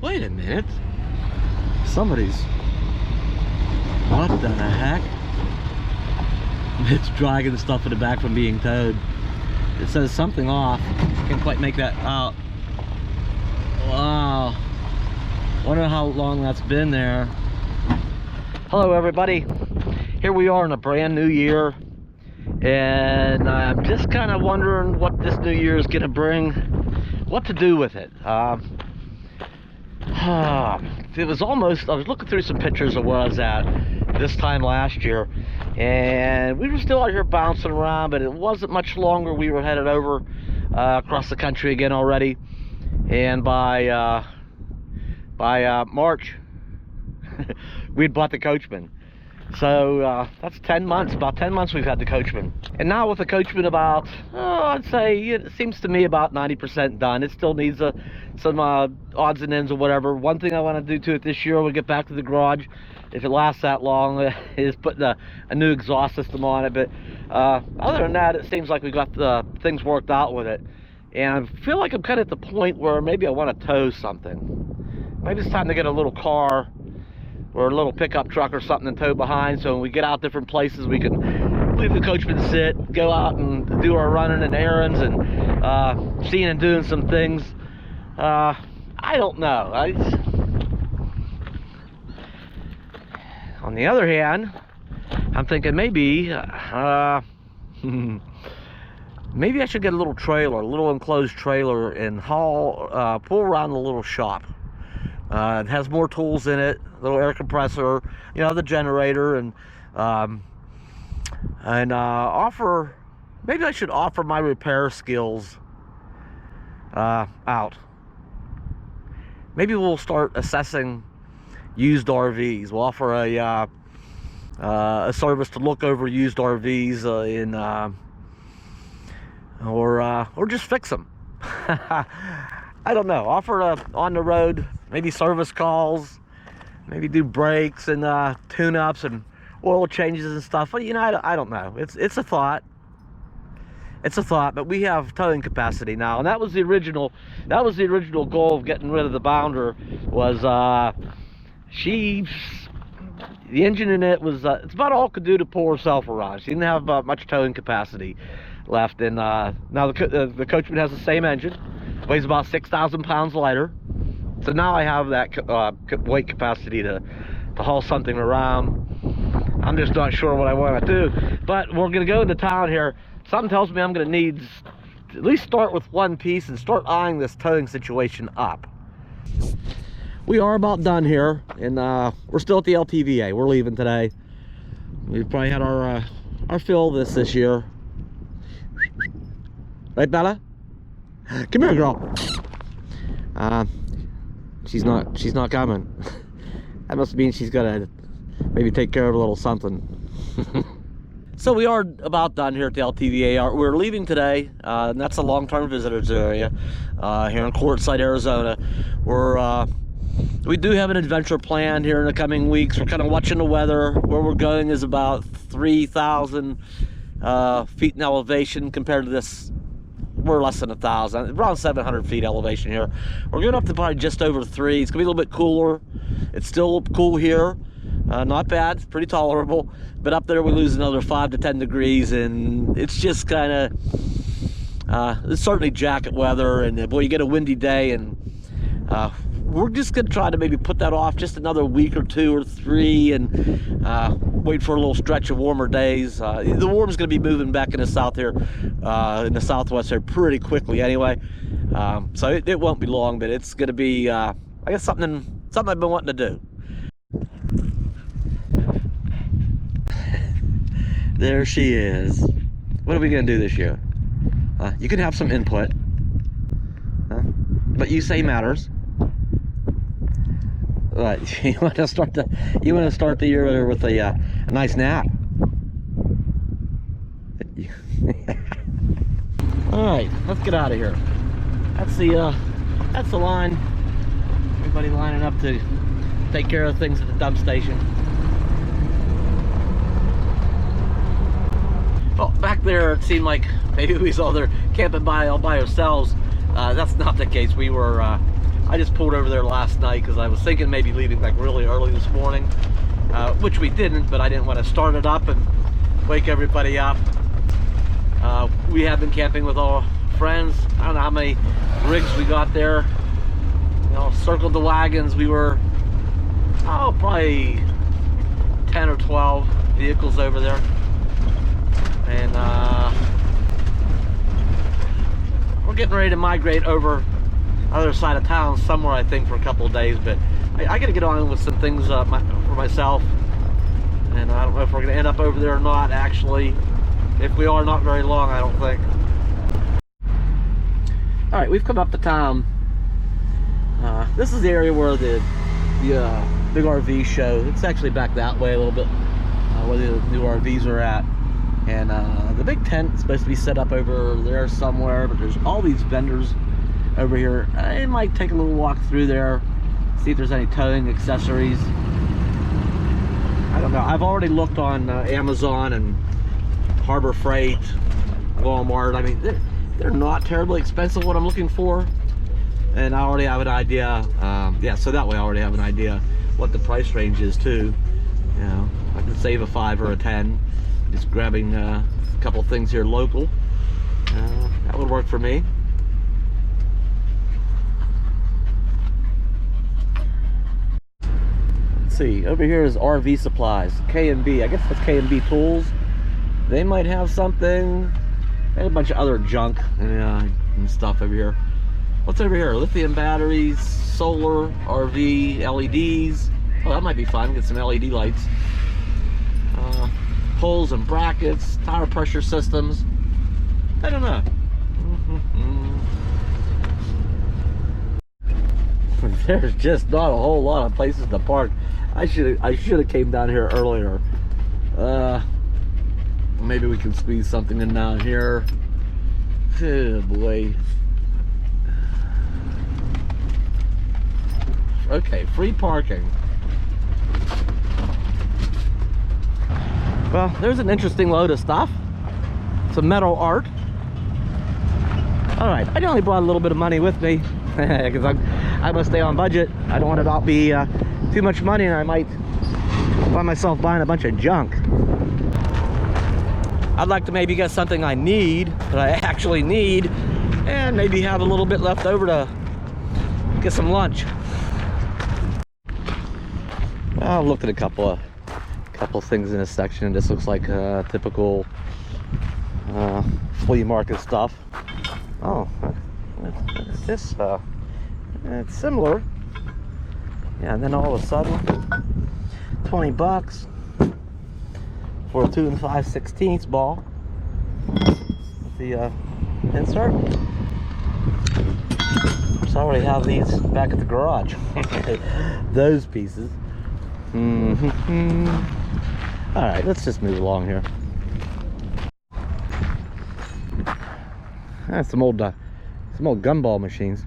Wait a minute. Somebody's... What the heck? It's dragging stuff in the back from being towed. It says something off. Can't quite make that out. Wow. Wonder how long that's been there. Hello everybody. Here we are in a brand new year. And I'm just kind of wondering what this new year is going to bring. What to do with it. It was almost, I was looking through some pictures of where I was at this time last year, and we were still out here bouncing around, but it wasn't much longer. We were headed over across the country again already, and by March we'd bought the Coachmen. So that's 10 months, about 10 months we've had the Coachmen. And now with the Coachmen about, I'd say, it seems to me about 90% done. It still needs some odds and ends or whatever. One thing I want to do to it this year when we get back to the garage, if it lasts that long, is put a new exhaust system on it. But other than that, it seems like we got the things worked out with it. And I feel like I'm kind of at the point where maybe I want to tow something. Maybe it's time to get a little car or a little pickup truck or something and tow behind, so when we get out different places we can leave the Coachmen sit, go out and do our running and errands and seeing and doing some things. I don't know. On the other hand, I'm thinking maybe maybe I should get a little trailer, a little enclosed trailer, and pull around the little shop. It has more tools in it, little air compressor, you know, the generator, and maybe I should offer my repair skills out. Maybe we'll start assessing used RVs. We'll offer a service to look over used RVs or just fix them. I don't know. Offer on the road, maybe service calls, maybe do brakes and tune-ups and oil changes and stuff. But you know, I don't know. It's a thought. It's a thought, but we have towing capacity now, and that was the original goal of getting rid of the Bounder. Was the engine in it was it's about all it could do to pull herself around. She didn't have much towing capacity left, and now the Coachmen has the same engine, weighs about 6,000 pounds lighter. So now I have that weight capacity to haul something around. I'm just not sure what I want to do, but we're going to go into town here. Something tells me I'm going to need to at least start with one piece and start eyeing this towing situation up. We are about done here, and we're still at the LTVA. We're leaving today. We've probably had our fill this year. Right, Bella? Come here, girl. She's not coming. That must mean she's gonna maybe take care of a little something. So we are about done here at the LTVA. We're leaving today, and that's a long-term visitors area here in Quartzsite, Arizona. We do have an adventure planned here in the coming weeks. We're kind of watching the weather. Where we're going is about 3,000 feet in elevation compared to this. We're less than 1,000, around 700 feet elevation here. We're going up to probably just over 3. It's gonna be a little bit cooler. It's still cool here, not bad. It's pretty tolerable. But up there we lose another 5 to 10 degrees, and it's just kind of it's certainly jacket weather. And boy, you get a windy day, and we're just gonna try to maybe put that off just another week or 2 or 3, and wait for a little stretch of warmer days. The warm's gonna be moving back in the south here, in the southwest here, pretty quickly anyway. So it won't be long, but it's gonna be, I guess, something I've been wanting to do. There she is. What are we gonna do this year? You can have some input, but you say matters. You want to start the year with a nice nap. All right, let's get out of here. That's the line. Everybody lining up to take care of things at the dump station. Well, back there it seemed like maybe we was all there camping all by ourselves. That's not the case. We were I just pulled over there last night because I was thinking maybe leaving like really early this morning, which we didn't, but I didn't want to start it up and wake everybody up. We have been camping with our friends. I don't know how many rigs we got there. You know, circled the wagons. We were, oh, probably 10 or 12 vehicles over there. And we're getting ready to migrate over other side of town somewhere, I think, for a couple of days. But I got to get on with some things for myself. And I don't know if we're going to end up over there or not, actually. If we are, not very long, I don't think. All right, we've come up to town. This is the area where the big RV show. It's actually back that way a little bit, where the new RVs are at. And the big tent is supposed to be set up over there somewhere, but there's all these vendors over here. I might take a little walk through there, see if there's any towing accessories. I don't know. I've already looked on Amazon and Harbor Freight, Walmart. I mean, they're not terribly expensive, what I'm looking for. And I already have an idea. Yeah, so that way I already have an idea what the price range is too. You know, I could save a 5 or a 10 just grabbing a couple things here local. That would work for me. Let's see, over here is RV Supplies, K&B. I guess that's K&B Tools. They might have something. And a bunch of other junk and stuff over here. What's over here? Lithium batteries, solar, RV, LEDs. Oh, that might be fun. Get some LED lights. Poles and brackets, tire pressure systems. I don't know. There's just not a whole lot of places to park. I should have came down here earlier. Maybe we can squeeze something in down here. Oh boy. Okay, free parking. Well, there's an interesting load of stuff. Some metal art. All right, I only brought a little bit of money with me because I must stay on budget. I don't want it to be too much money, and I might find myself buying a bunch of junk. I'd like to maybe get something I need, that I actually need, and maybe have a little bit left over to get some lunch. I've looked at a couple things in this section. This looks like typical flea market stuff. Oh, this it's similar. Yeah, and then all of a sudden, 20 bucks for a 2 5/16 ball. The insert. So I already have these back at the garage. Those pieces. All right, let's just move along here. That's some old gumball machines.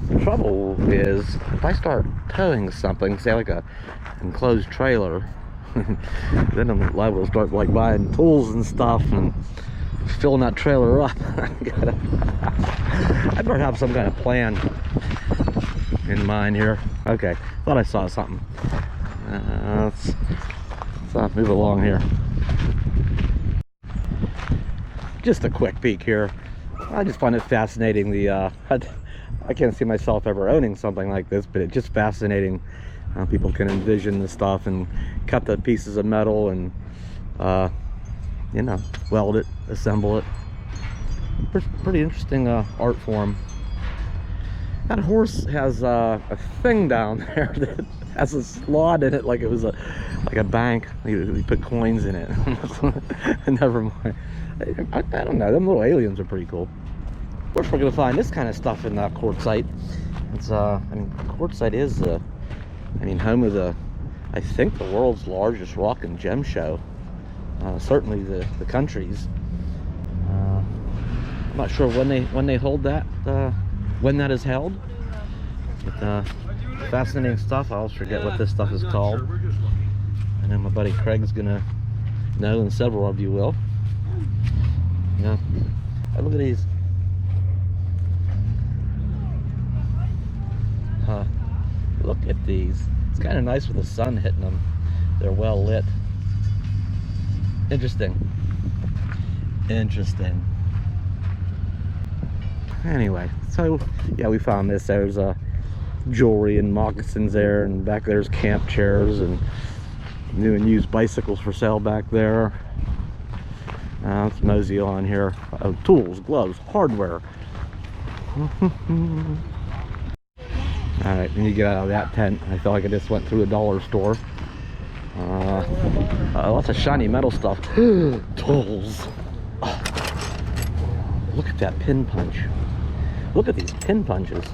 The trouble is, if I start towing something, say like a enclosed trailer, then I'm liable to start like buying tools and stuff and filling that trailer up. I better have some kind of plan in mind here. Okay, thought I saw something. Let's move along here. Just a quick peek here. I just find it fascinating. I can't see myself ever owning something like this, but it's just fascinating how people can envision the stuff and cut the pieces of metal and you know, weld it, assemble it. Pretty interesting art form. That horse has a thing down there that has a slot in it, like it was like a bank. We put coins in it. Never mind. I don't know. Them little aliens are pretty cool. Of course, we're gonna find this kind of stuff in Quartzsite. It's I mean, Quartzsite is home of I think the world's largest rock and gem show. Certainly the country's. I'm not sure when they hold that. When that is held. But fascinating stuff. I always forget what this stuff is called. I know my buddy Craig's gonna know, and several of you will. Yeah. Oh, look at these. Huh. Look at these. It's kind of nice with the sun hitting them. They're well lit. Interesting. Interesting. Anyway, so yeah, we found this. There's jewelry and moccasins there, and back there's camp chairs and new and used bicycles for sale back there. Let's mosey on here. Tools, gloves, hardware. Alright, when you get out of that tent, I feel like I just went through a dollar store. Lots of shiny metal stuff. Tools. Oh, look at that pin punch. Look at these pin punches.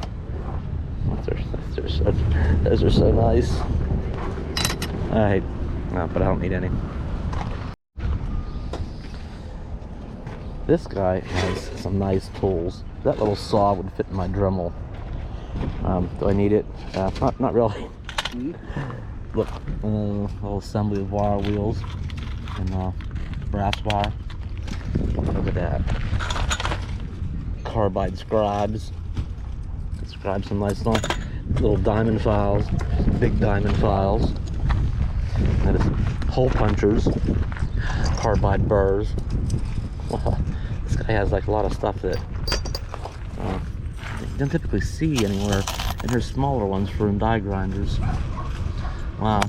Those are so nice. Alright, no, but I don't need any. This guy has some nice tools. That little saw would fit in my Dremel. Do I need it? Not really. Look, little assembly of wire wheels and brass wire. Look at that. Carbide scribes. Scribe some nice little diamond files, big diamond files. That is hole punchers, carbide burrs. Wow, this guy has like a lot of stuff that you don't typically see anywhere. And there's smaller ones for die grinders. Wow.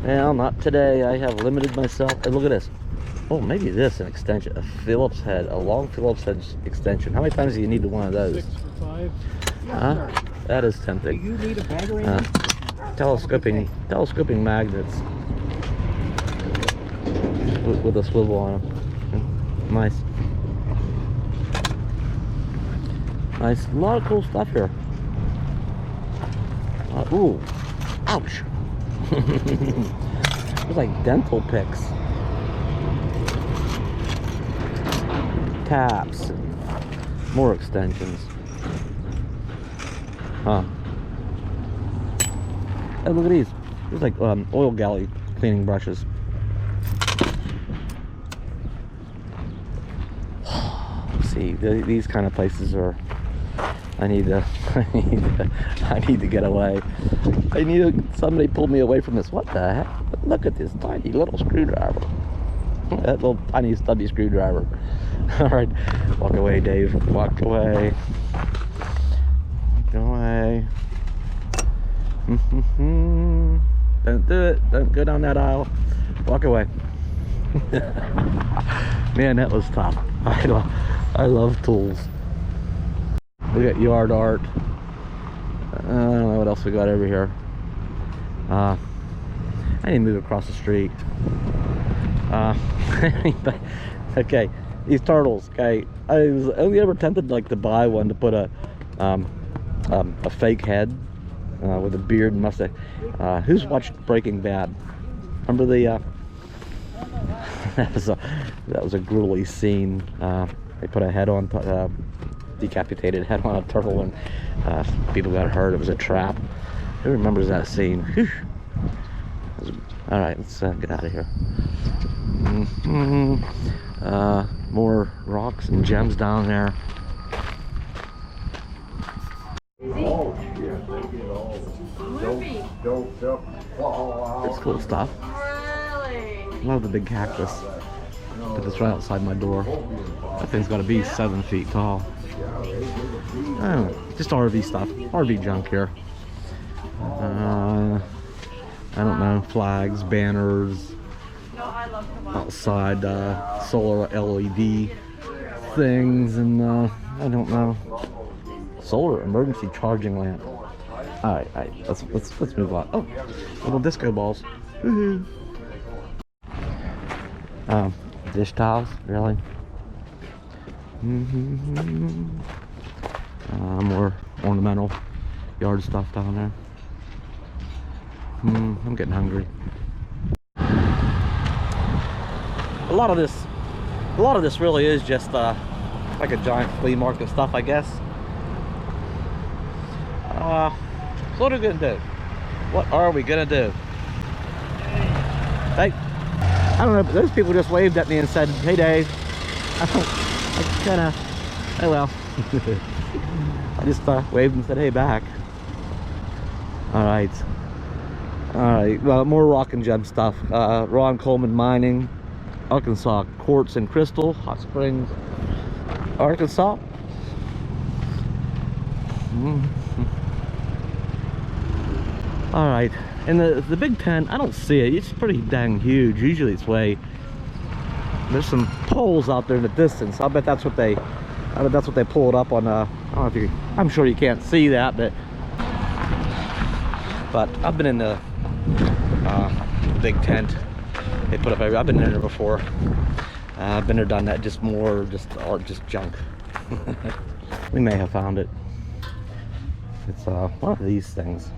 Well, not today. I have limited myself. Hey, look at this. Oh, maybe this an extension. A Phillips head. A long Phillips head extension. How many times do you need one of those? 6 for 5. Huh? That is tempting. Do you need a bag or anything? Telescoping magnets with a swivel on them. Nice. Nice. A lot of cool stuff here. Ooh. Ouch. It's like dental picks. Taps. More extensions. Huh. Hey, look at these. There's like oil galley cleaning brushes. See, these kind of places are. I need to get away. Somebody pulled me away from this. What the heck? Look at this tiny little screwdriver. That little tiny stubby screwdriver. All right, walk away, Dave. Walk away. Walk away. Don't do it. Don't go down that aisle. Walk away. Man, that was tough. I love tools. We got yard art. I don't know what else we got over here. I need to move across the street. Okay, these turtles. Okay, I was only ever tempted like to buy one to put a fake head with a beard and mustache. Who's watched Breaking Bad? Remember the that was a grueling scene. They put a head on, decapitated head on a turtle, and people got hurt. It was a trap. Who remembers that scene? Whew. All right, let's get out of here. More rocks and gems down there. Oh shit, they get all doped up, fall out. It's cool stuff. Really? Love the big cactus. Put this right outside my door. That thing's got to be 7 feet tall. Oh, just RV stuff. RV junk here. I don't know, flags, banners, outside solar LED things, and I don't know, solar emergency charging lamp. All right, let's move on. Oh, little disco balls. Woohoo! Dish towels, really? More ornamental yard stuff down there. I'm getting hungry. A lot of this really is just like a giant flea market stuff, I guess. So what are we gonna do? What are we gonna do? Hey, I don't know, but those people just waved at me and said, "Hey, Dave." I Oh well. I just waved and said, hey, back. All right. Well, more rock and gem stuff. Ron Coleman Mining, Arkansas Quartz and Crystal, Hot Springs, Arkansas. All right, and the big tent, I don't see it. It's pretty dang huge. Usually it's there's some poles out there in the distance. I bet that's what they pulled up on. I don't know if you, I'm sure you can't see that, but I've been in the big tent they put up everywhere. I've been in there before. I've been there, done that. Just junk. We may have found it. It's one of these things.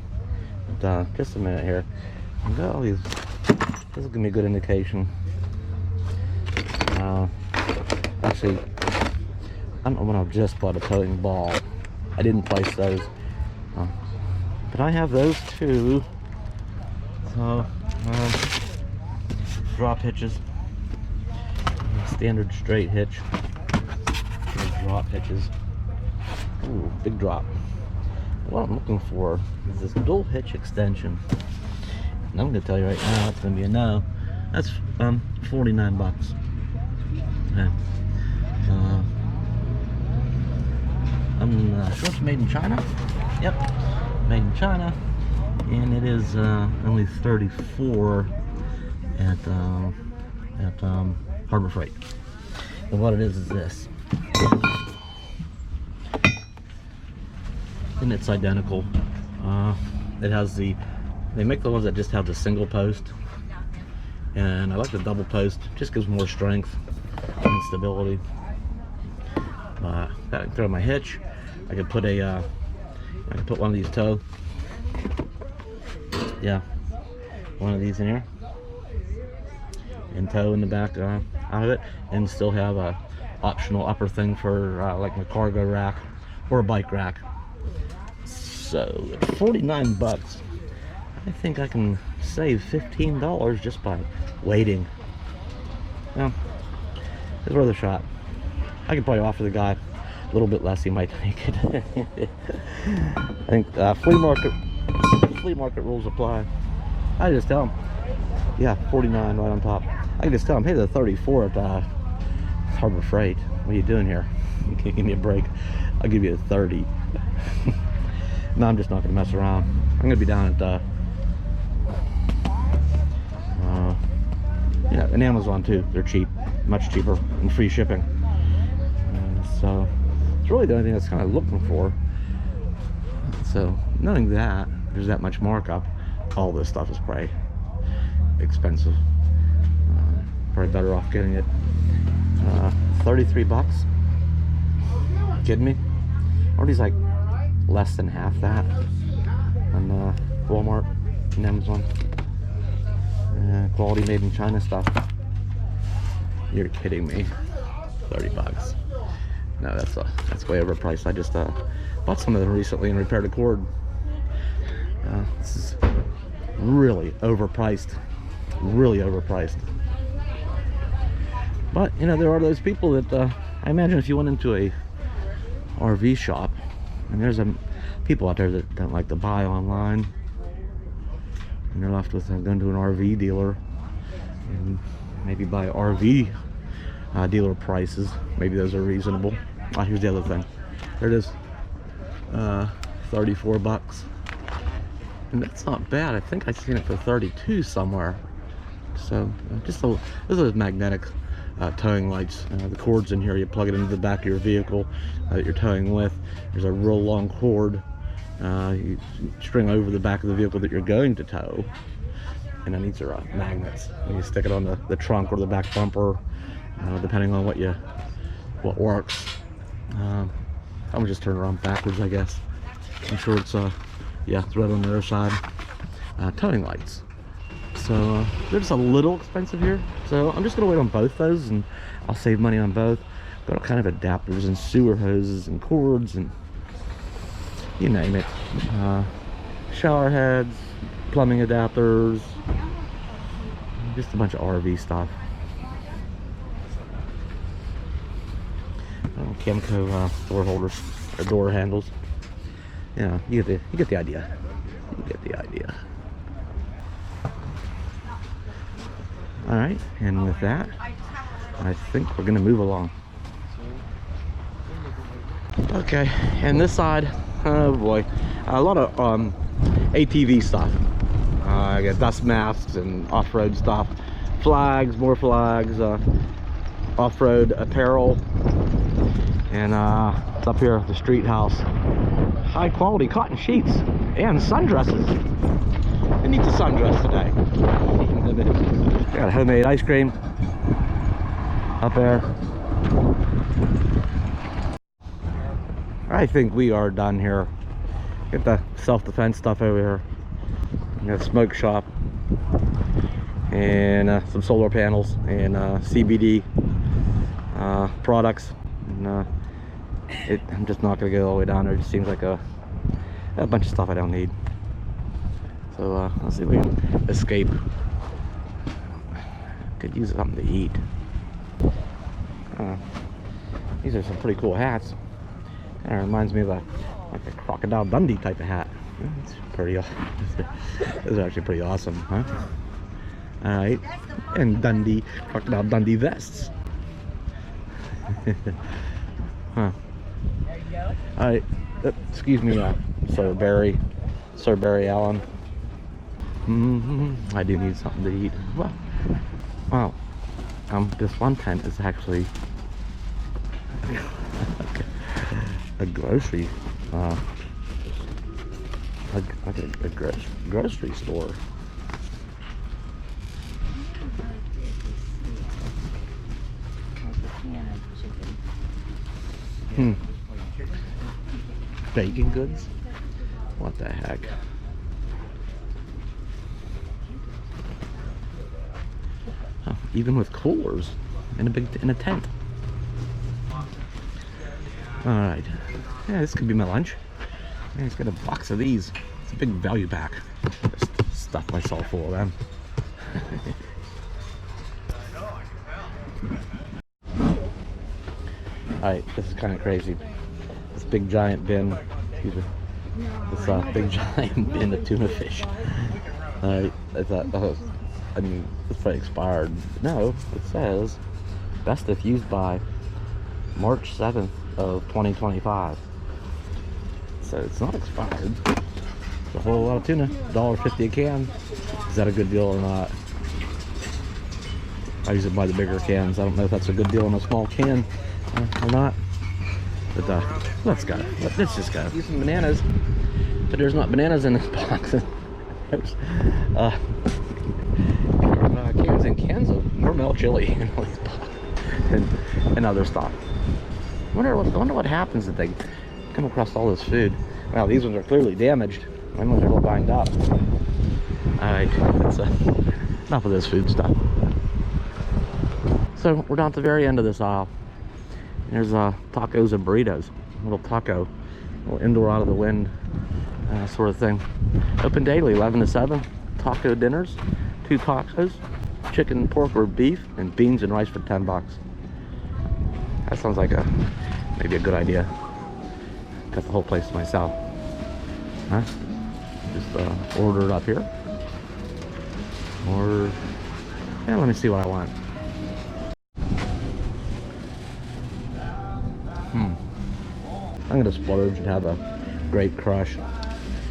But, just a minute here. Got all these. This will give me a good indication. Actually, I don't know when I just bought a towing ball. I didn't place those, but I have those too. So drop hitches, standard straight hitch, drop hitches. Ooh, big drop. What I'm looking for is this dual hitch extension, and I'm going to tell you right now, it's going to be a no. That's 49 bucks. Okay. I'm sure it's made in China. Yep, made in China, and it is only 34 at Harbor Freight. And what it is this, and it's identical. It has they make the ones that just have the single post, and I like the double post. Just gives more strength and stability. I can throw my hitch. I could put I could put one of these one of these in here, and tow in the back out of it, and still have a optional upper thing for like my cargo rack or a bike rack. So at 49 bucks, I think I can save $15 just by waiting. Well, it's worth a shot. I could probably offer the guy a little bit less. He might take it. I think flea market rules apply. I just tell him, yeah, 49 right on top. I can just tell him, hey, the 34 at Harbor Freight. What are you doing here? You can't give me a break. I'll give you a 30. No, I'm just not gonna mess around. I'm gonna be down at yeah, and Amazon too. They're cheap, much cheaper, and free shipping. So it's really the only thing that's kind of looking for. So knowing that there's that much markup, all this stuff is probably expensive. Probably better off getting it 33 bucks. Kidding me? Or these like less than half that on Walmart and Amazon. Quality made in China stuff. You're kidding me. 30 bucks. No, that's way overpriced. I just bought some of them recently and repaired a cord. This is really overpriced. Really overpriced. But you know, there are those people that I imagine if you went into a RV shop, and there's people out there that don't like to buy online, and they're left with going to an RV dealer and maybe buy RV dealer prices. Maybe those are reasonable. Here's the other thing. There it is. 34 bucks. And that's not bad. I think I've seen it for 32 somewhere. So this is magnetic towing lights. The cord's in here. You plug it into the back of your vehicle that you're towing with. There's a real long cord you string over the back of the vehicle that you're going to tow, and then these are magnets. You stick it on the trunk or the back bumper, depending on what works. I'm gonna just turn around backwards, I guess. I'm sure it's yeah, it's right on the other side. Towing lights. So they're just a little expensive here. So I'm just gonna wait on both those, and I'll save money on both. Got all kind of adapters and sewer hoses and cords and you name it. Shower heads, plumbing adapters, just a bunch of RV stuff. Oh, Camco door holders or door handles. Yeah, you get the idea. You get the idea. All right, and with that, I think we're gonna move along. Okay, and this side, oh boy, a lot of ATV stuff. I got dust masks and off-road stuff, flags, more flags, off-road apparel, and it's up here at the street house. High quality cotton sheets and sundresses. I need to sundress today. Got homemade ice cream up there. I think we are done here. Get the self-defense stuff over here. Got a smoke shop and some solar panels and CBD products. And, I'm just not gonna go all the way down there. It just seems like a bunch of stuff I don't need. So let's see if we can escape. Could use something to eat. These are some pretty cool hats. Kind of reminds me of like a Crocodile Dundee type of hat. It's pretty. Those are actually pretty awesome, huh? All right, and Crocodile Dundee vests. Huh. All right. Excuse me, Sir Barry Allen. I do need something to eat. Wow. This one tent is actually a grocery, a grocery store. Bacon goods? What the heck? Oh, even with coolers in a tent. All right. Yeah, this could be my lunch. Man, it's got a box of these. It's a big value pack. Just stuff myself full of them. All right, this is kind of crazy. This big giant bin. Excuse me. This big giant bin of tuna fish. All right, I thought, I mean, it's probably expired. No, it says best if used by March 7th of 2025. So it's not expired. It's a whole lot of tuna. $1.50 a can. Is that a good deal or not? I usually buy the bigger cans. I don't know if that's a good deal in a small can or not. But let's just go. Use some bananas. But there's not bananas in this box. There's cans of Hormel chili in all these boxes and other stuff. I wonder what happens if they come across all this food. Wow, these ones are clearly damaged. Mine ones are all banged up. Alright, that's enough of this food stuff. So we're down at the very end of this aisle. There's tacos and burritos. A little taco, a little indoor out of the wind sort of thing. Open daily, 11 to 7. Taco dinners, 2 tacos, chicken, pork, or beef, and beans and rice for $10. That sounds like maybe a good idea. Got the whole place to myself. Huh? Just order it up here. Or yeah, let me see what I want. I'm gonna splurge and have a Great Crush.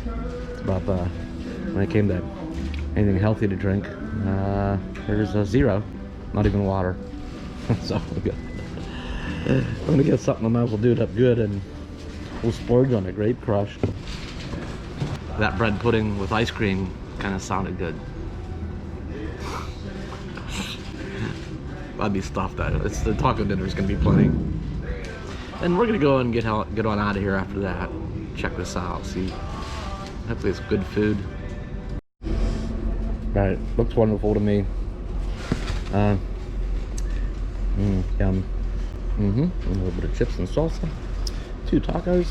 It's about when it came to anything healthy to drink. There's a zero, not even water. So I'm gonna get something. I might as well do it up good, and we'll splurge on a Grape Crush. That bread pudding with ice cream kind of sounded good. I'd be stuffed out. The taco dinner is gonna be plenty. And we're gonna go and get on out of here after that. Check this out. See, hopefully it's good food. Right, looks wonderful to me. Yum. A little bit of chips and salsa. 2 tacos.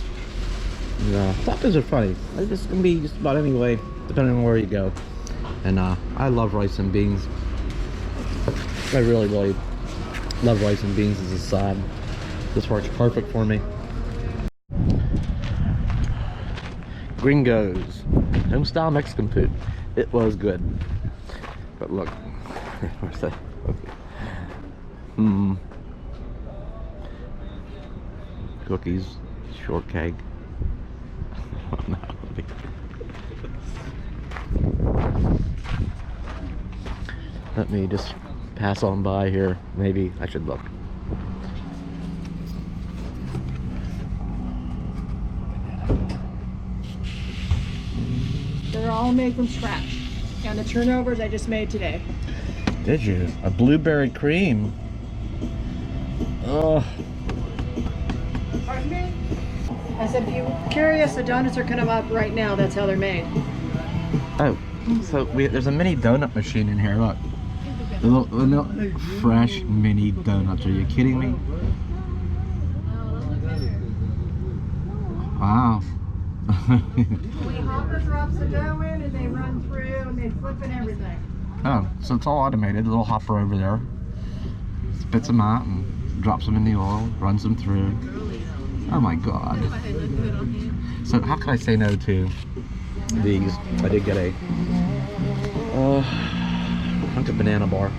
Tacos are funny. They're just gonna be just about any way, depending on where you go. And I love rice and beans. I really love rice and beans as a side. This works perfect for me. Gringos, home style Mexican food. It was good, but look, where's that? Cookies, shortcake. Let me just pass on by here. Maybe I should look. They're all made from scratch. And the turnovers I just made today. Did you? A blueberry cream. Oh. Pardon me? I said, if you're curious, the donuts are coming up right now. That's how they're made. Oh, so there's a mini donut machine in here. Look. The little fresh mini donuts. Are you kidding me? Wow. We hopper drops the dough in and they run through and they flip and everything. Oh, so it's all automated. The little hopper over there spits them out and drops them in the oil, runs them through. Oh my God. So how can I say no to these? I did get a hunk of banana bar.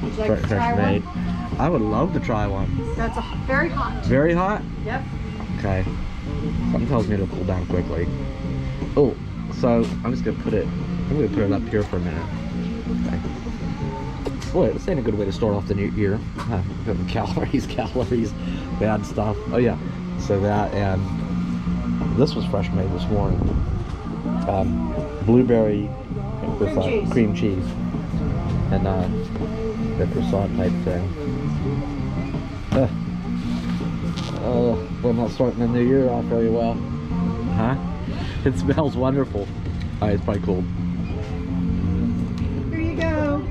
Would you like to try made. one? I would love to try one. That's very hot. Very hot? Yep. Okay. Something tells me it'll cool down quickly. Oh, so I'm just gonna put it up here for a minute. Okay. Boy, this ain't a good way to start off the new year. Calories, bad stuff. Oh yeah. So that, and this was fresh made this morning. Blueberry with cream cheese and the croissant type thing. We're not starting the new year off very well. Huh? It smells wonderful. Alright, it's probably cold. Here you go.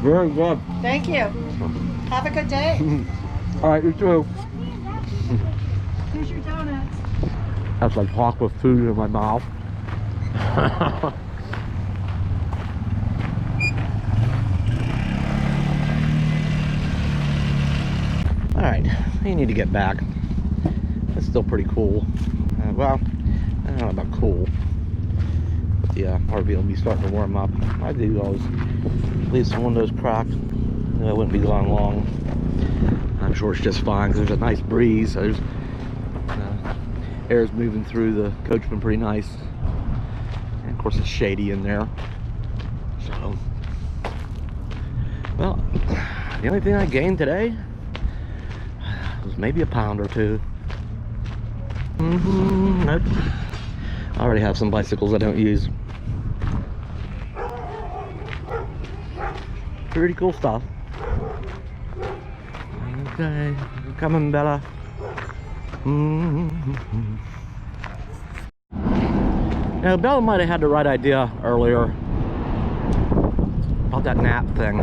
Very good. Thank you. Have a good day. Alright, you too. Here's your donuts. That's like talk with food in my mouth. Alright, you need to get back. It's still pretty cool. Well, I don't know about cool. But the RV will be starting to warm up. I do always leave some windows cracked. It wouldn't be gone long. I'm sure it's just fine because there's a nice breeze. So there's air's moving through the Coachmen pretty nice. And of course it's shady in there. So, well, the only thing I gained today was maybe a pound or two. Nope. I already have some bicycles I don't use. Pretty cool stuff. Okay, I'm coming, Bella. Now, Bella might have had the right idea earlier about that nap thing.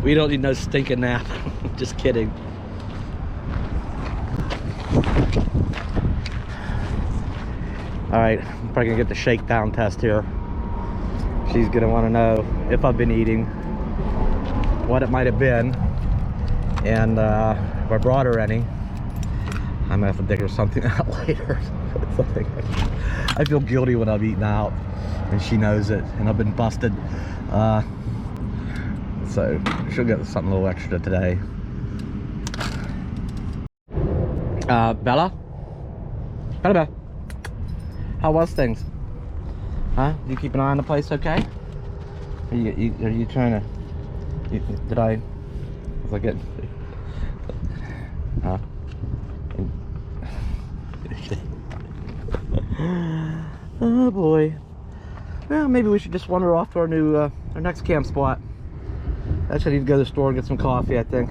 We don't need no stinking nap. Just kidding. Alright, I'm probably gonna get the shakedown test here. She's gonna want to know if I've been eating, what it might have been, and if I brought her any. I'm gonna have to dig her something out later. I feel guilty when I've eaten out, and she knows it, and I've been busted. So she'll get something a little extra today. Bella? Bella? How was things? Huh? You keep an eye on the place, okay? Are you trying to... did I... Was I getting... Huh? Oh boy. Well, maybe we should just wander off to our new, our next camp spot. Actually, I need to go to the store and get some coffee, I think.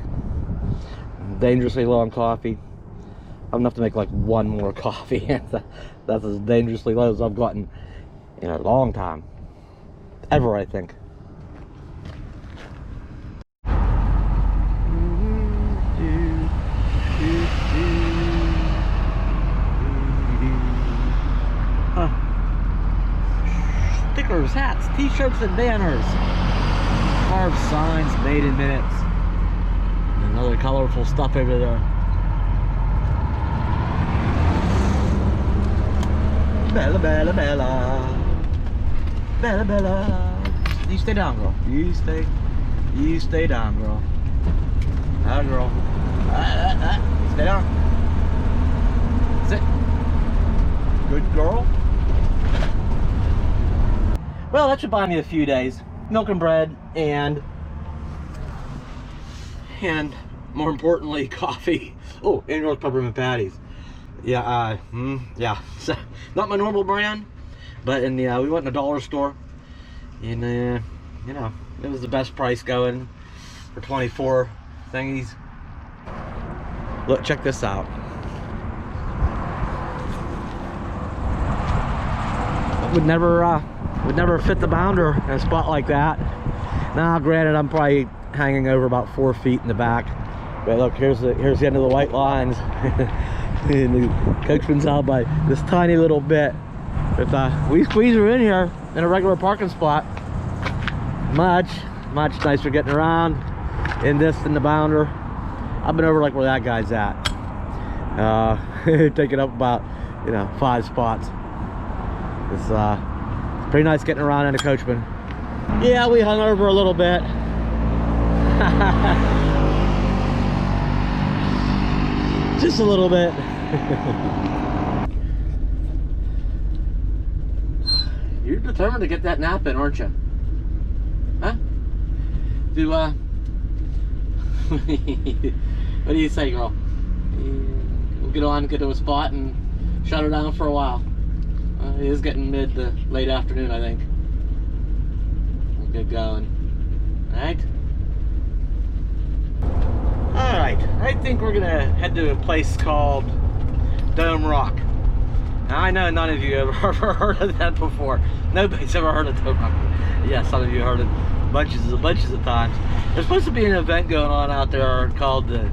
I'm dangerously low on coffee. I have enough to make like one more coffee. That's as dangerously low as I've gotten in a long time. Ever, I think. Stickers hat. hats, t-shirts, and banners. Carved signs made in minutes. And other colorful stuff over there. Bella, Bella, Bella. Bella, Bella. You stay down, girl. You stay down, girl. Ah, girl. Stay down. Sit. Good girl. Well, that should buy me a few days. Milk and bread and more importantly, coffee. Oh, and roast peppermint patties. Yeah, yeah. So, not my normal brand, but in the we went in a dollar store, and you know, it was the best price going for 24 thingies. Look, check this out. Would never fit the bounder in a spot like that. Now, granted, I'm probably hanging over about 4 feet in the back. But look, here's the end of the white lines. And the Coachmen's out by this tiny little bit. But we squeeze her in here in a regular parking spot. Much nicer getting around in this than the bounder. I've been over like where that guy's at. Taking up about, you know, 5 spots. It's pretty nice getting around in a Coachman. Yeah, we hung over a little bit. Just a little bit. You're determined to get that nap in, aren't you? Huh? What do you say, girl? We'll get to a spot and shut her down for a while. It is getting mid to late afternoon, I think. We'll get going. Alright? Alright, I think we're gonna head to a place called Dome Rock. Now, I know none of you have ever heard of that before. Nobody's ever heard of Dome Rock. Yeah, some of you heard it bunches of times. There's supposed to be an event going on out there called the,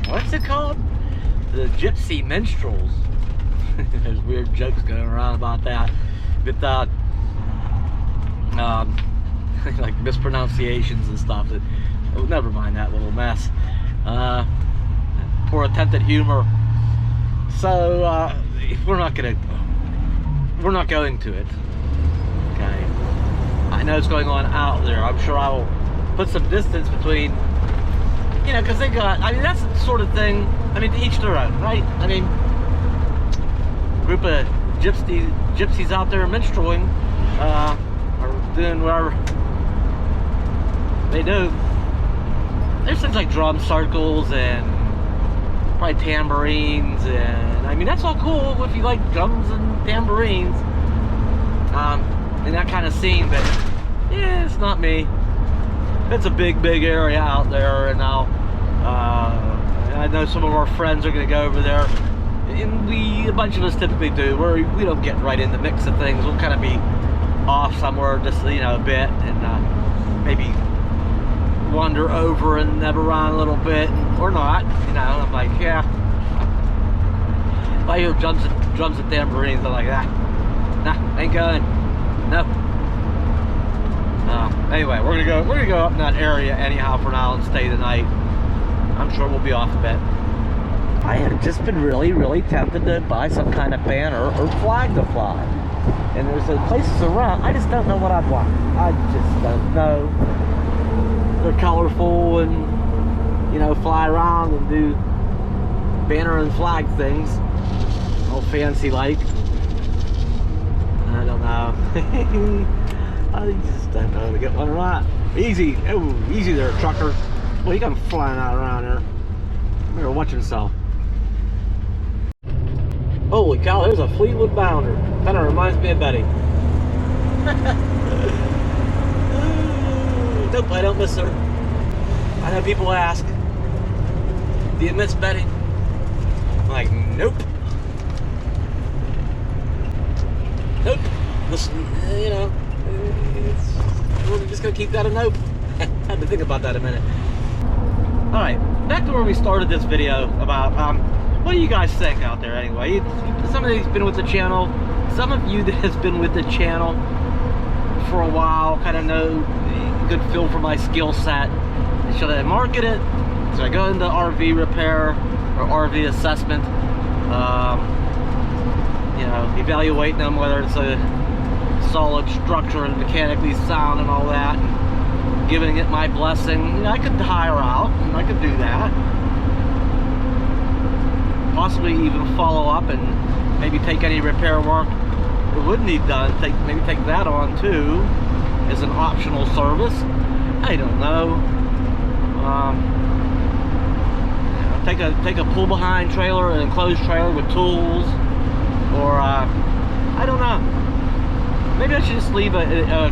what's it called? The Gypsy Minstrels. There's weird jokes going around about that, but like mispronunciations and stuff. Oh, never mind that little mess. Poor attempt at humor. So we're not going to it. Okay. I know it's going on out there. I'm sure I will put some distance between, you know, because they got. I mean, that's the sort of thing. I mean, to each their own, right? I mean. Group of gypsies out there minstreling, or doing whatever they do. There's things like drum circles and probably tambourines, and I mean that's all cool if you like drums and tambourines, in that kind of scene. But yeah, it's not me. It's a big area out there, and now I know some of our friends are going to go over there. And a bunch of us typically do, where we don't get right in the mix of things. We'll kind of be off somewhere just, you know, a bit, and maybe wander over and neb around a little bit, or not, you know. I'm like, yeah. If I hear drums and tambourines, I'm like, nah, ain't going. No. Anyway, we're gonna go up in that area anyhow for now and stay the night. I'm sure we'll be off a bit. I have just been really tempted to buy some kind of banner or flag to fly. And there's places around, I just don't know what I'd want. I just don't know. They're colorful and, you know, fly around and do banner and flag things. All fancy like. I don't know. I just don't know to get one or not. Easy. Oh, easy there, trucker. Well, you come flying out around there. Better watch yourself. Holy cow, there's a Fleetwood bounder. Kind of reminds me of Betty. Nope, I don't miss her. I know people ask, do you miss Betty? I'm like, nope. Nope. Listen, you know, we're just going to keep that a nope. Had to think about that a minute. Alright, back to where we started this video about, what do you guys think out there anyway? Some of you's been with the channel. Some of you that has been with the channel for a while, kind of know a good feel for my skill set. Should I market it? Should I go into RV repair or RV assessment? You know, evaluating them, whether it's a solid structure and mechanically sound and all that, and giving it my blessing. You know, I could hire out, and I could do that. Possibly even follow up and maybe take any repair work that would need done, maybe take that on too as an optional service. I don't know. Take a pull behind trailer, an enclosed trailer with tools, or I don't know. Maybe I should just leave a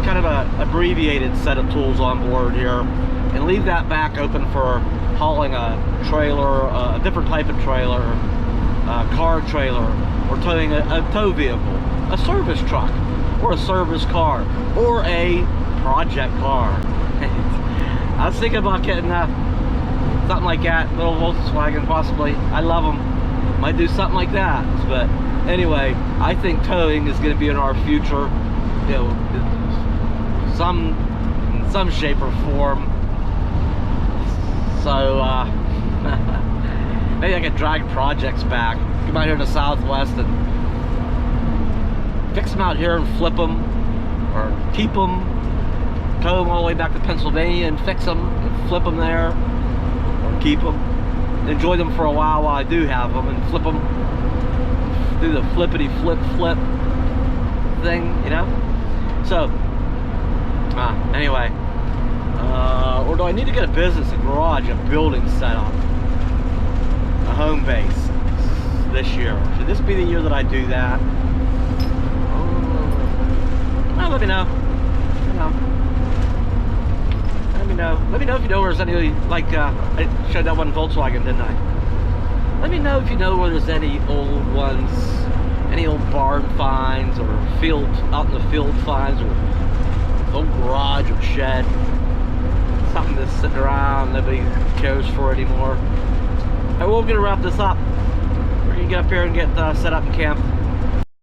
kind of a abbreviated set of tools on board here, and leave that back open for hauling a trailer, a different type of trailer, a car trailer, or towing a tow vehicle, a service truck, or a service car, or a project car. I was thinking about getting something like that, little Volkswagen possibly. I love them. Might do something like that. But anyway, I think towing is going to be in our future, you know, in some shape or form. So maybe I could drag projects back, come out here in the Southwest and fix them out here and flip them, or keep them, tow them all the way back to Pennsylvania and fix them and flip them there, or keep them, enjoy them for a while I do have them, and flip them, do the flippity flip thing, you know. So anyway, or do I need to get a business, a garage, a building set up, a home base this year? Should this be the year that I do that? Well, let me know. Let me know if you know where there's any, like, I showed that one Volkswagen, didn't I? Let me know if you know where there's any old ones, any old barn finds, or out in the field finds, or old garage or shed. Something that's sitting around, nobody cares for anymore. Alright, we're gonna wrap this up. We're gonna get up here and get set up and camp.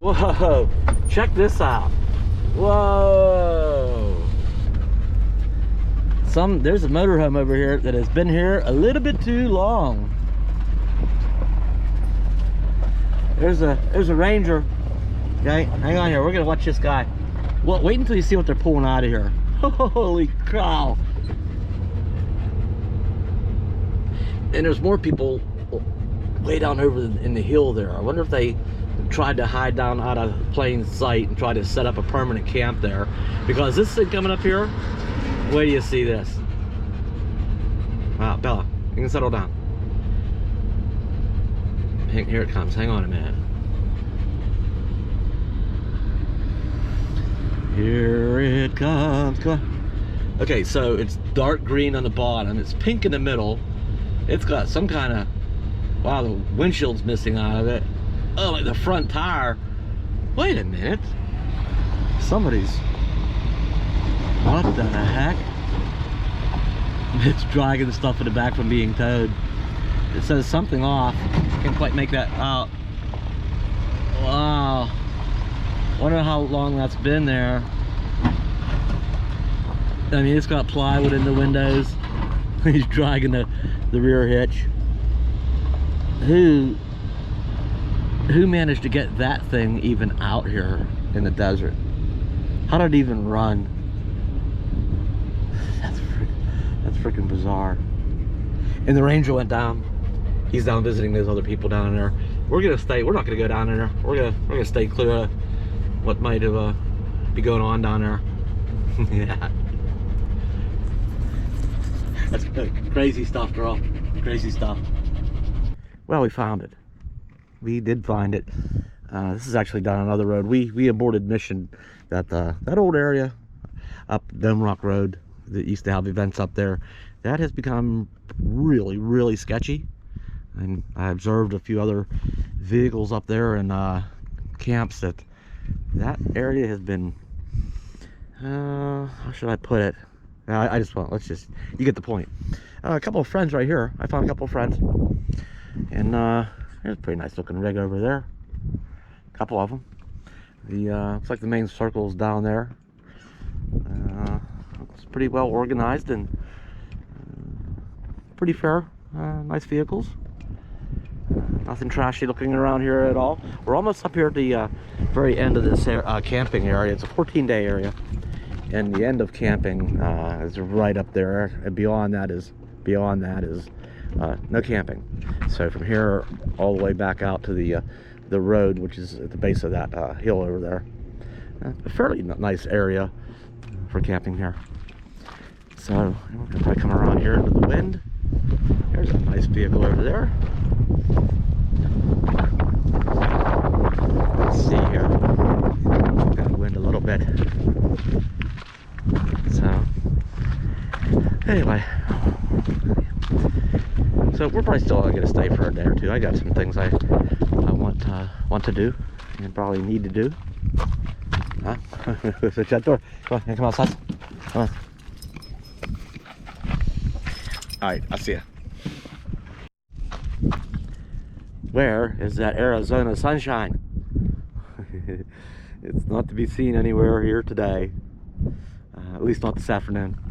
Whoa, check this out. Whoa. There's a motorhome over here that has been here a little bit too long. There's a Ranger. Okay, hang on here. We're gonna watch this guy. Well, wait until you see what they're pulling out of here. Holy cow! And there's more people way down over in the hill there. I wonder if they tried to hide down out of plain sight and try to set up a permanent camp there. Because this thing coming up here, wait till you see this. Wow, Bella, you can settle down. Here it comes. Hang on a minute. Here it comes. Come on. Okay, so it's dark green on the bottom. It's pink in the middle. It's got some kind of, wow, the windshield's missing out of it. Oh, like the front tire. Wait a minute. Somebody's, what the heck? It's dragging the stuff in the back from being towed. It says something off. Can't quite make that out. Wow. Wonder how long that's been there. I mean, it's got plywood in the windows. He's dragging the rear hitch. Who managed to get that thing even out here in the desert? How did it even run? That's freaking bizarre. And the Ranger went down. He's down visiting those other people down there. We're not gonna go down there. We're gonna stay clear of what might have be going on down there. Yeah. That's crazy stuff, girl. Crazy stuff. Well, we found it. We did find it. This is actually down another road. We aborted mission that old area up Dome Rock Road that used to have events up there. That has become really sketchy. And I observed a few other vehicles up there and camps that area has been, how should I put it? I just want, you get the point. A couple of friends right here. I found a couple of friends. And there's a pretty nice looking rig over there. A couple of them. Looks like the main circle's down there. pretty well organized and pretty fair. Nice vehicles. Nothing trashy looking around here at all. We're almost up here at the very end of this camping area. It's a 14-day area, and the end of camping is right up there. And beyond that is no camping. So from here all the way back out to the road, which is at the base of that hill over there. A fairly nice area for camping here. So we're gonna probably come around here into the wind. There's a nice vehicle over there. Let's see here. Got the wind a little bit. So anyway, so we're probably still gonna stay for a day or two. I got some things I want to do and probably need to do. Huh? Switch that door. Come on, come outside. Come on. All right, I'll see ya. Where is that Arizona sunshine? It's not to be seen anywhere here today. At least not this afternoon.